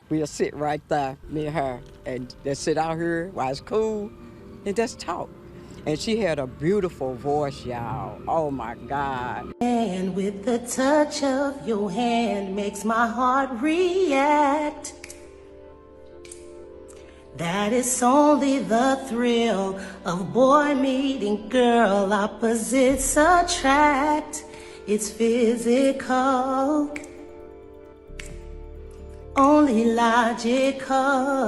We'll sit right there, me and her, and just sit out here while it's cool and just talk. And she had a beautiful voice, y'all. Oh my God. And with the touch of your hand makes my heart react. That is only the thrill of boy meeting girl, opposites attract. It's physical, only logical.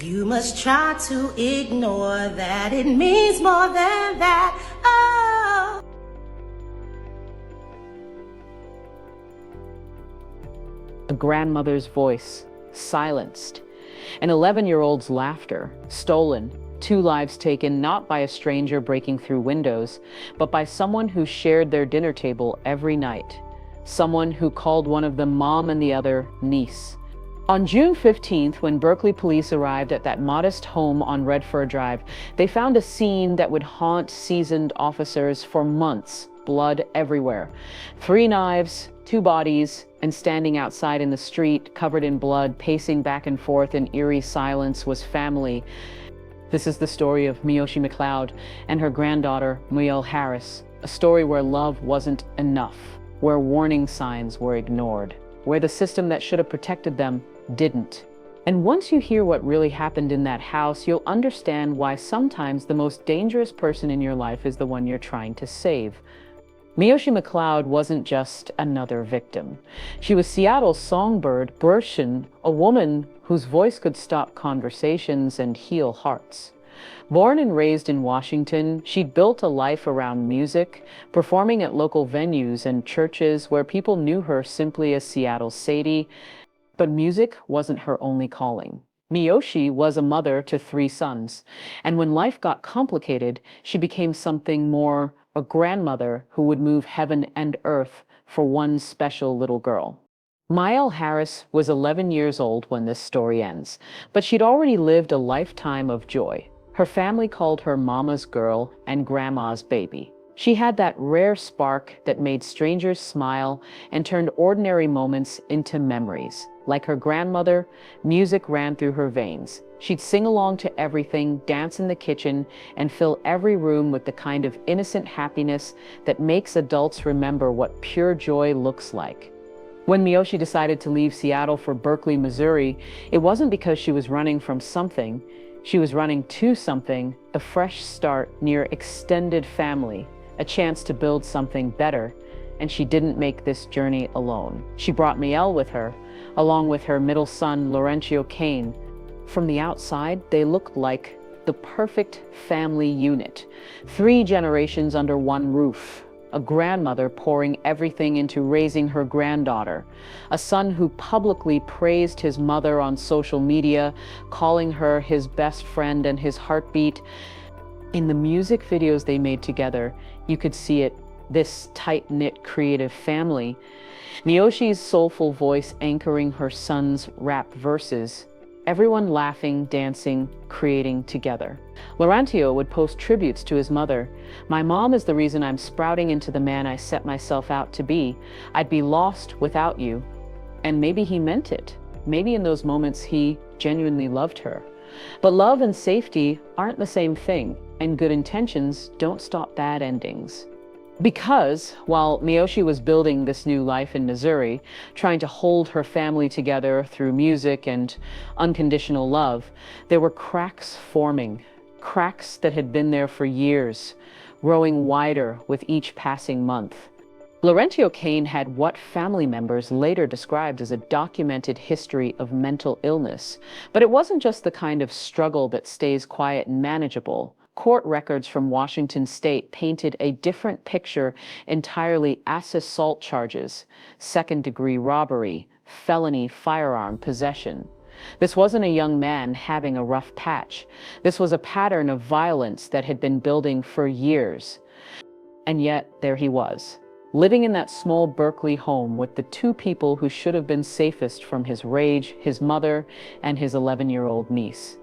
You must try to ignore that, it means more than that. Oh. A grandmother's voice, silenced. An 11-year-old's laughter, stolen. 2 lives taken not by a stranger breaking through windows, but by someone who shared their dinner table every night. Someone who called one of them mom and the other niece. On June 15th, when Berkeley police arrived at that modest home on Redford Drive, they found a scene that would haunt seasoned officers for months. Blood everywhere. 3 knives, 2 bodies, and standing outside in the street, covered in blood, pacing back and forth in eerie silence, was family. This is the story of Miyoshi McLeod and her granddaughter, Myelle Harris. A story where love wasn't enough, where warning signs were ignored, where the system that should have protected them didn't. And once you hear what really happened in that house, you'll understand why sometimes the most dangerous person in your life is the one you're trying to save. Miyoshi McLeod wasn't just another victim. She was Seattle's songbird, Berkeley, a woman whose voice could stop conversations and heal hearts. Born and raised in Washington, she'd built a life around music, performing at local venues and churches where people knew her simply as Seattle's Sadie. But music wasn't her only calling. Miyoshi was a mother to 3 sons, and when life got complicated, she became something more, a grandmother who would move heaven and earth for one special little girl. Myelle Harris was 11 years old when this story ends, but she'd already lived a lifetime of joy. Her family called her mama's girl and grandma's baby. She had that rare spark that made strangers smile and turned ordinary moments into memories. Like her grandmother, music ran through her veins. She'd sing along to everything, dance in the kitchen, and fill every room with the kind of innocent happiness that makes adults remember what pure joy looks like. When Miyoshi decided to leave Seattle for Berkeley, Missouri, it wasn't because she was running from something. She was running to something, a fresh start near extended family, a chance to build something better, and she didn't make this journey alone. She brought Myelle with her, along with her middle son, Laurencio Kane. From the outside, they looked like the perfect family unit. 3 generations under one roof. A grandmother pouring everything into raising her granddaughter. A son who publicly praised his mother on social media, calling her his best friend and his heartbeat. In the music videos they made together, you could see it, this tight-knit creative family. Miyoshi's soulful voice anchoring her son's rap verses. Everyone laughing, dancing, creating together. Laurencio would post tributes to his mother. "My mom is the reason I'm sprouting into the man I set myself out to be. I'd be lost without you." And maybe he meant it. Maybe in those moments he genuinely loved her. But love and safety aren't the same thing, and good intentions don't stop bad endings. Because while Miyoshi was building this new life in Missouri, trying to hold her family together through music and unconditional love, there were cracks forming, cracks that had been there for years, growing wider with each passing month. Laurencio Kane had what family members later described as a documented history of mental illness. But it wasn't just the kind of struggle that stays quiet and manageable. Court records from Washington state painted a different picture entirely: assault charges, second-degree robbery, felony firearm possession. This wasn't a young man having a rough patch. This was a pattern of violence that had been building for years. And yet, there he was, living in that small Berkeley home with the 2 people who should have been safest from his rage, his mother and his 11-year-old niece.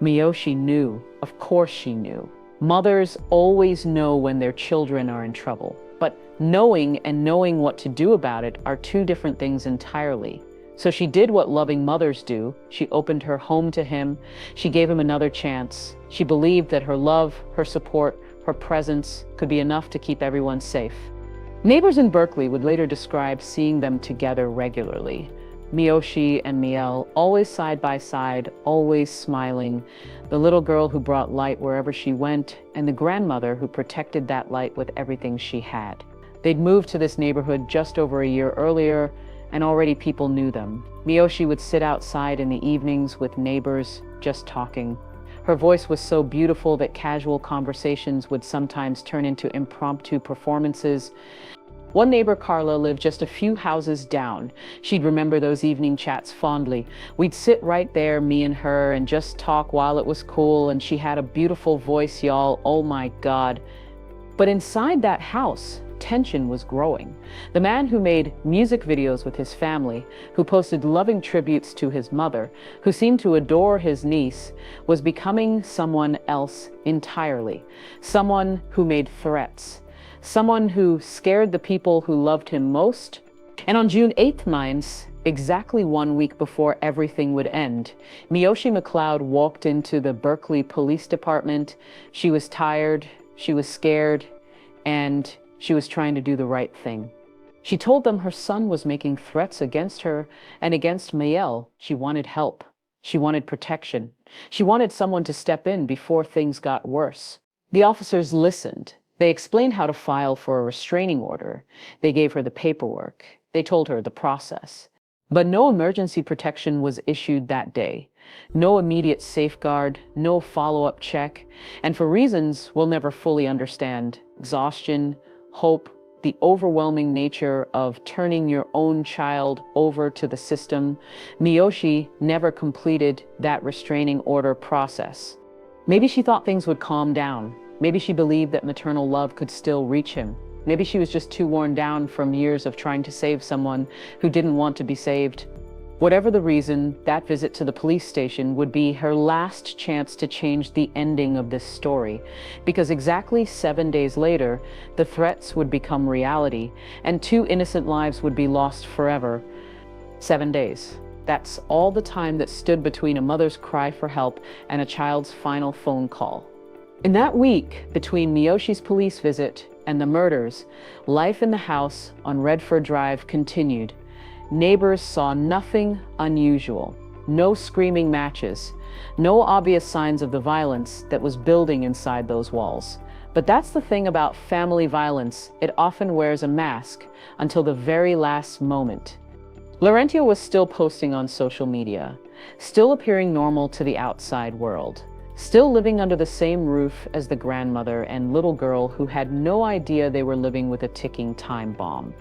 Miyoshi knew, of course she knew. Mothers always know when their children are in trouble, but knowing and knowing what to do about it are 2 different things entirely. So she did what loving mothers do. She opened her home to him. She gave him another chance. She believed that her love, her support, her presence could be enough to keep everyone safe. Neighbors in Berkeley would later describe seeing them together regularly. Miyoshi and Myelle, always side by side, always smiling. The little girl who brought light wherever she went, and the grandmother who protected that light with everything she had. They'd moved to this neighborhood just over a year earlier, and already people knew them. Miyoshi would sit outside in the evenings with neighbors, just talking. Her voice was so beautiful that casual conversations would sometimes turn into impromptu performances. One neighbor, Carla, lived just a few houses down. She'd remember those evening chats fondly. We'd sit right there, me and her, and just talk while it was cool, and she had a beautiful voice, y'all. Oh my God. But inside that house, tension was growing. The man who made music videos with his family, who posted loving tributes to his mother, who seemed to adore his niece, was becoming someone else entirely. Someone who made threats. Someone who scared the people who loved him most. And on June 8th, exactly 1 week before everything would end, Miyoshi McLeod walked into the Berkeley Police Department. She was tired, she was scared, and she was trying to do the right thing. She told them her son was making threats against her and against Myelle. She wanted help. She wanted protection. She wanted someone to step in before things got worse. The officers listened. They explained how to file for a restraining order. They gave her the paperwork. They told her the process. But no emergency protection was issued that day. No immediate safeguard, no follow-up check, and for reasons we'll never fully understand, exhaustion, hope, the overwhelming nature of turning your own child over to the system, Miyoshi never completed that restraining order process. Maybe she thought things would calm down. Maybe she believed that maternal love could still reach him. Maybe she was just too worn down from years of trying to save someone who didn't want to be saved. Whatever the reason, that visit to the police station would be her last chance to change the ending of this story, because exactly 7 days later, the threats would become reality, and 2 innocent lives would be lost forever. 7 days. That's all the time that stood between a mother's cry for help and a child's final phone call. In that week, between Miyoshi's police visit and the murders, life in the house on Redford Drive continued. Neighbors saw nothing unusual, no screaming matches, no obvious signs of the violence that was building inside those walls. But that's the thing about family violence, it often wears a mask until the very last moment. Laurentio was still posting on social media, still appearing normal to the outside world, still living under the same roof as the grandmother and little girl who had no idea they were living with a ticking time bomb.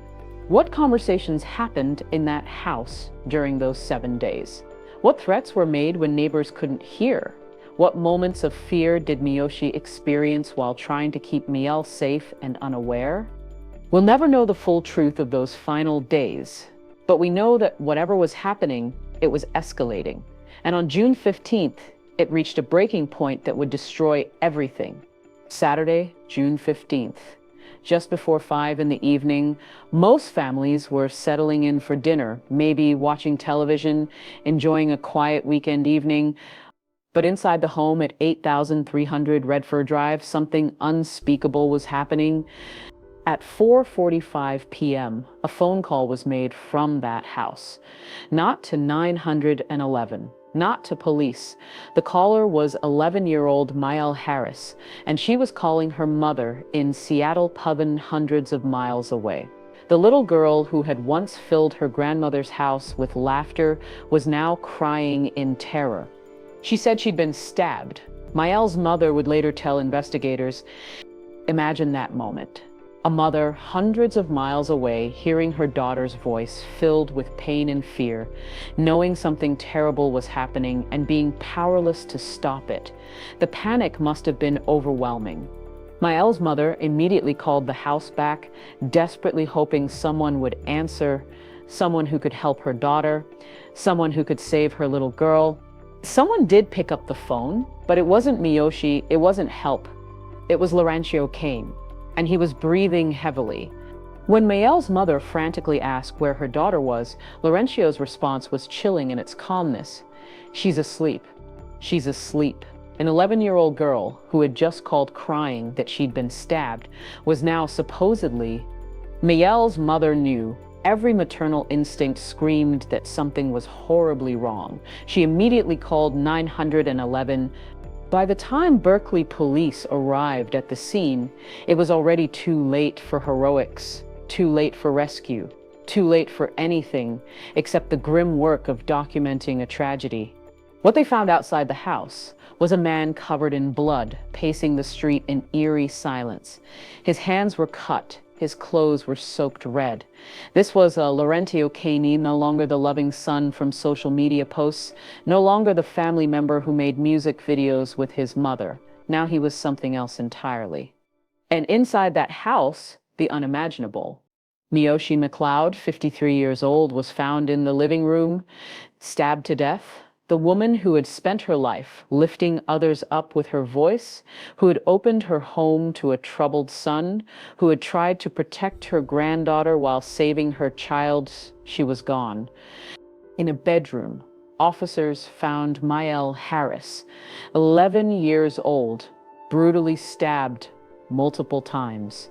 What conversations happened in that house during those 7 days? What threats were made when neighbors couldn't hear? What moments of fear did Miyoshi experience while trying to keep Myelle safe and unaware? We'll never know the full truth of those final days, but we know that whatever was happening, it was escalating. And on June 15th, it reached a breaking point that would destroy everything. Saturday, June 15th. Just before 5 in the evening, most families were settling in for dinner, maybe watching television, enjoying a quiet weekend evening. But inside the home at 8300 Redford Drive, something unspeakable was happening. At 4:45 p.m., a phone call was made from that house, not to 911. Not to police. The caller was 11-year-old Myelle Harris, and she was calling her mother in Seattle Pubbin, hundreds of miles away. The little girl who had once filled her grandmother's house with laughter was now crying in terror. She said she'd been stabbed. Myelle's mother would later tell investigators, imagine that moment. A mother hundreds of miles away, hearing her daughter's voice filled with pain and fear, knowing something terrible was happening and being powerless to stop it. The panic must have been overwhelming. Myelle's mother immediately called the house back, desperately hoping someone would answer, someone who could help her daughter, someone who could save her little girl. Someone did pick up the phone, but it wasn't Miyoshi, it wasn't help. It was Laurentio Kane. And he was breathing heavily. When Myelle's mother frantically asked where her daughter was, Laurentzio's response was chilling in its calmness. "She's asleep. She's asleep." An 11-year-old girl who had just called crying that she'd been stabbed was now supposedly... Myelle's mother knew. Every maternal instinct screamed that something was horribly wrong. She immediately called 911. By the time Berkeley police arrived at the scene, it was already too late for heroics, too late for rescue, too late for anything except the grim work of documenting a tragedy. What they found outside the house was a man covered in blood, pacing the street in eerie silence. His hands were cut. His clothes were soaked red. This was Laurentio Caney, no longer the loving son from social media posts, no longer the family member who made music videos with his mother. Now he was something else entirely. And inside that house, the unimaginable. Miyoshi McLeod, 53 years old, was found in the living room, stabbed to death. The woman who had spent her life lifting others up with her voice, who had opened her home to a troubled son, who had tried to protect her granddaughter while saving her child, she was gone. In a bedroom, officers found Myelle Harris, 11 years old, brutally stabbed multiple times.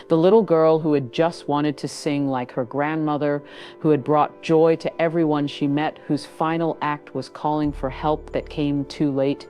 The little girl who had just wanted to sing like her grandmother, who had brought joy to everyone she met, whose final act was calling for help that came too late.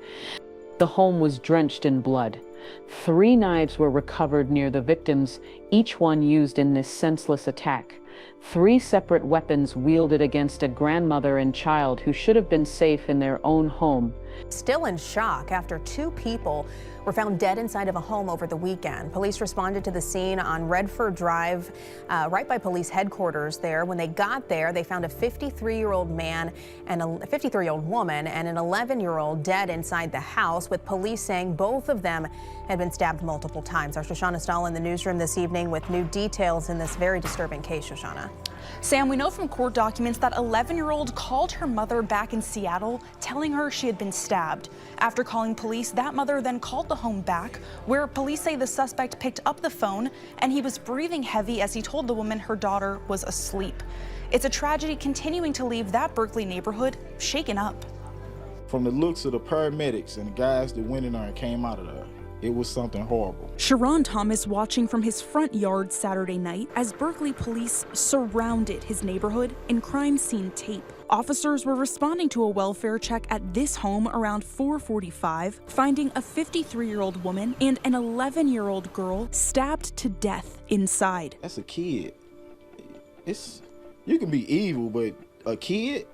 The home was drenched in blood. 3 knives were recovered near the victims, each one used in this senseless attack. 3 separate weapons wielded against a grandmother and child who should have been safe in their own home. Still in shock after 2 people were found dead inside of a home over the weekend. Police responded to the scene on Redford Drive, right by police headquarters there. When they got there, they found a 53-year-old man and a 53-year-old woman and an 11-year-old dead inside the house, with police saying both of them had been stabbed multiple times. Our Shoshana Stahl in the newsroom this evening with new details in this very disturbing case, Shoshana. Sam, we know from court documents that 11-year-old called her mother back in Seattle, telling her she had been stabbed. After calling police, that mother then called the home back, where police say the suspect picked up the phone and he was breathing heavy as he told the woman her daughter was asleep. It's a tragedy continuing to leave that Berkeley neighborhood shaken up. From the looks of the paramedics and the guys that went in there and came out of there, it was something horrible. Sharon Thomas watching from his front yard Saturday night as Berkeley police surrounded his neighborhood in crime scene tape. Officers were responding to a welfare check at this home around 4:45, finding a 53-year-old woman and an 11-year-old girl stabbed to death inside. That's a kid. You can be evil, but a kid?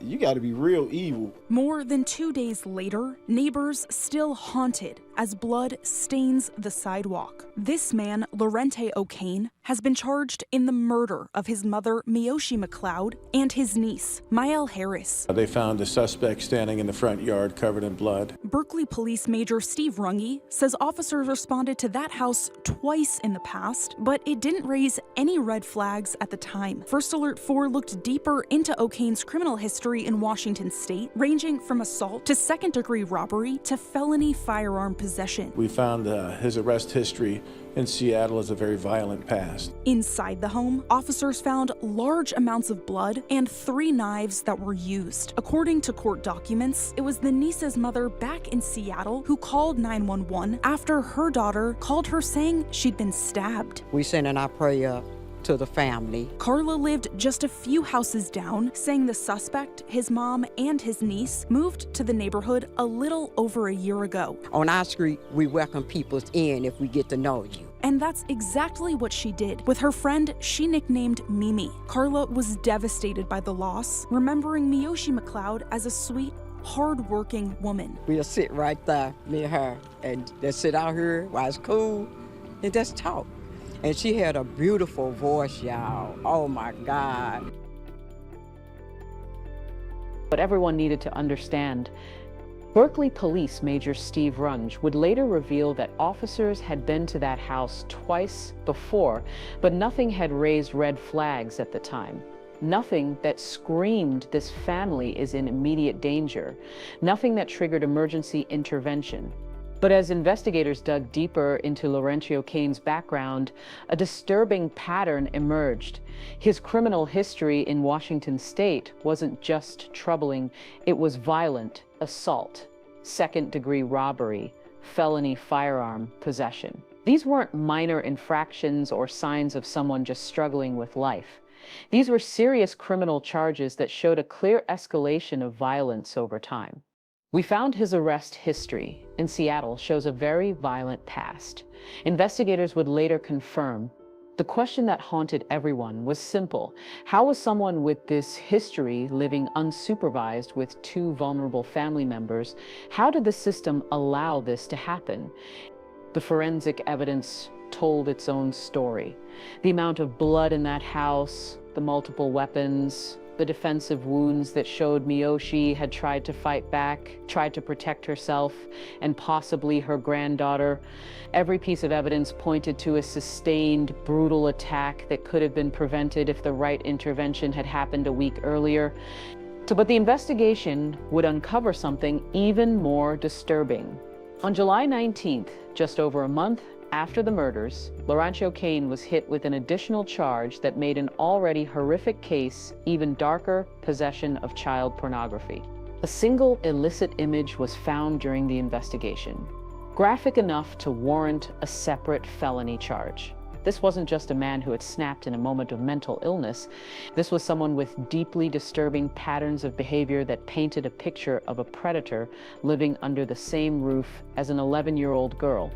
You gotta be real evil. More than 2 days later, neighbors still haunted as blood stains the sidewalk. This man, Laurentio O'Kane, has been charged in the murder of his mother, Miyoshi McLeod, and his niece, Myelle Harris. They found the suspect standing in the front yard covered in blood. Berkeley Police Major Steve Runge says officers responded to that house twice in the past, but it didn't raise any red flags at the time. First Alert 4 looked deeper into O'Kane's criminal history in Washington state, ranging from assault to second-degree robbery to felony firearm possession. We found his arrest history in Seattle as a very violent past. Inside the home, officers found large amounts of blood and 3 knives that were used. According to court documents, it was the niece's mother back in Seattle who called 911 after her daughter called her saying she'd been stabbed. We sending our prayer to the family. Carla lived just a few houses down, saying the suspect, his mom, and his niece moved to the neighborhood a little over a year ago. On our street, we welcome people in if we get to know you. And that's exactly what she did. With her friend, she nicknamed Mimi. Carla was devastated by the loss, remembering Miyoshi McLeod as a sweet, hard-working woman. We'll sit right there, me and her, and just sit out here while it's cool and just talk. And she had a beautiful voice, y'all. Oh my God. But everyone needed to understand. Berkeley Police Major Steve Runge would later reveal that officers had been to that house twice before, but nothing had raised red flags at the time. Nothing that screamed this family is in immediate danger. Nothing that triggered emergency intervention. But as investigators dug deeper into Laurencio Kane's background, a disturbing pattern emerged. His criminal history in Washington state wasn't just troubling, it was violent: assault, second-degree robbery, felony firearm possession. These weren't minor infractions or signs of someone just struggling with life. These were serious criminal charges that showed a clear escalation of violence over time. We found his arrest history in Seattle shows a very violent past. Investigators would later confirm. The question that haunted everyone was simple. How was someone with this history living unsupervised with two vulnerable family members? How did the system allow this to happen? The forensic evidence told its own story. The amount of blood in that house, the multiple weapons, the defensive wounds that showed Miyoshi had tried to fight back, tried to protect herself and possibly her granddaughter. Every piece of evidence pointed to a sustained, brutal attack that could have been prevented if the right intervention had happened a week earlier. But the investigation would uncover something even more disturbing. On July 19th, just over a month after the murders, Laurencio Kane was hit with an additional charge that made an already horrific case even darker: possession of child pornography. A single illicit image was found during the investigation, graphic enough to warrant a separate felony charge. This wasn't just a man who had snapped in a moment of mental illness. This was someone with deeply disturbing patterns of behavior that painted a picture of a predator living under the same roof as an 11-year-old girl.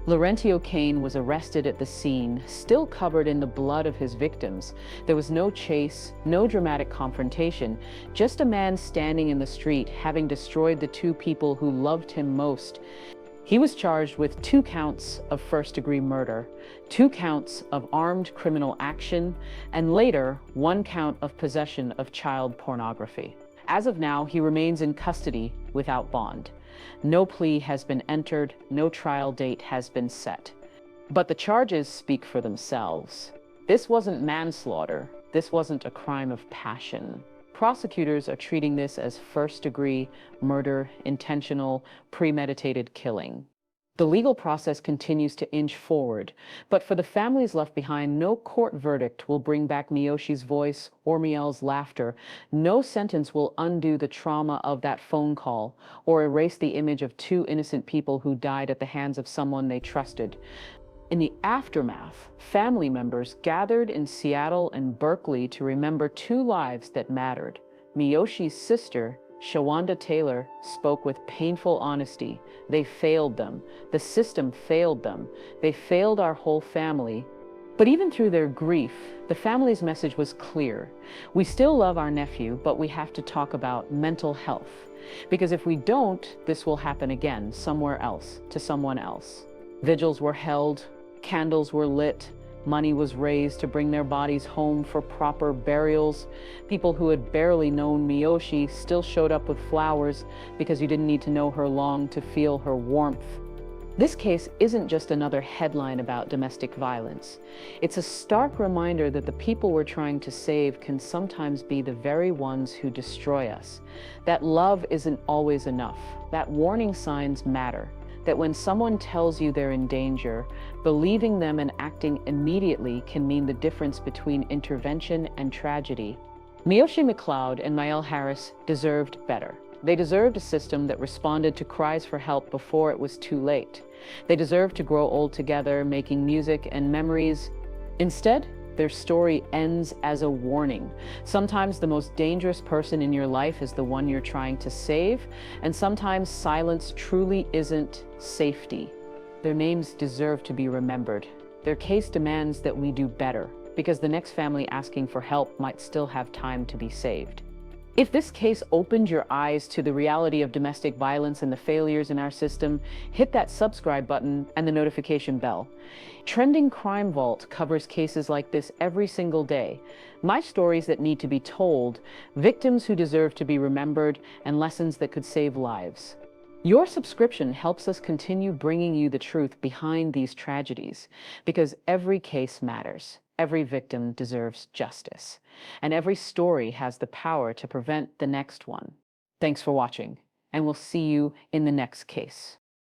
Laurencio Kane was arrested at the scene, still covered in the blood of his victims. There was no chase, no dramatic confrontation, just a man standing in the street, having destroyed the two people who loved him most. He was charged with 2 counts of first-degree murder, 2 counts of armed criminal action, and later 1 count of possession of child pornography. As of now, he remains in custody without bond. No plea has been entered, no trial date has been set. But the charges speak for themselves. This wasn't manslaughter. This wasn't a crime of passion. Prosecutors are treating this as first-degree murder, intentional, premeditated killing. The legal process continues to inch forward, but for the families left behind, no court verdict will bring back Miyoshi's voice or Myelle's laughter. No sentence will undo the trauma of that phone call or erase the image of 2 innocent people who died at the hands of someone they trusted. In the aftermath, family members gathered in Seattle and Berkeley to remember 2 lives that mattered. Miyoshi's sister, Shawanda Taylor, spoke with painful honesty. They failed them. The system failed them. They failed our whole family. But even through their grief, the family's message was clear. We still love our nephew, but we have to talk about mental health. Because if we don't, this will happen again, somewhere else, to someone else. Vigils were held, candles were lit, money was raised to bring their bodies home for proper burials. People who had barely known Miyoshi still showed up with flowers because you didn't need to know her long to feel her warmth. This case isn't just another headline about domestic violence. It's a stark reminder that the people we're trying to save can sometimes be the very ones who destroy us. That love isn't always enough. That warning signs matter. That when someone tells you they're in danger, believing them and acting immediately can mean the difference between intervention and tragedy. Miyoshi McLeod and Myelle Harris deserved better. They deserved a system that responded to cries for help before it was too late. They deserved to grow old together, making music and memories. Instead, their story ends as a warning. Sometimes the most dangerous person in your life is the one you're trying to save, and sometimes silence truly isn't safety. Their names deserve to be remembered. Their case demands that we do better, because the next family asking for help might still have time to be saved. If this case opened your eyes to the reality of domestic violence and the failures in our system, hit that subscribe button and the notification bell. Trending Crime Vault covers cases like this every single day. My stories that need to be told, victims who deserve to be remembered, and lessons that could save lives. Your subscription helps us continue bringing you the truth behind these tragedies, because every case matters. Every victim deserves justice, and every story has the power to prevent the next one. Thanks for watching, and we'll see you in the next case.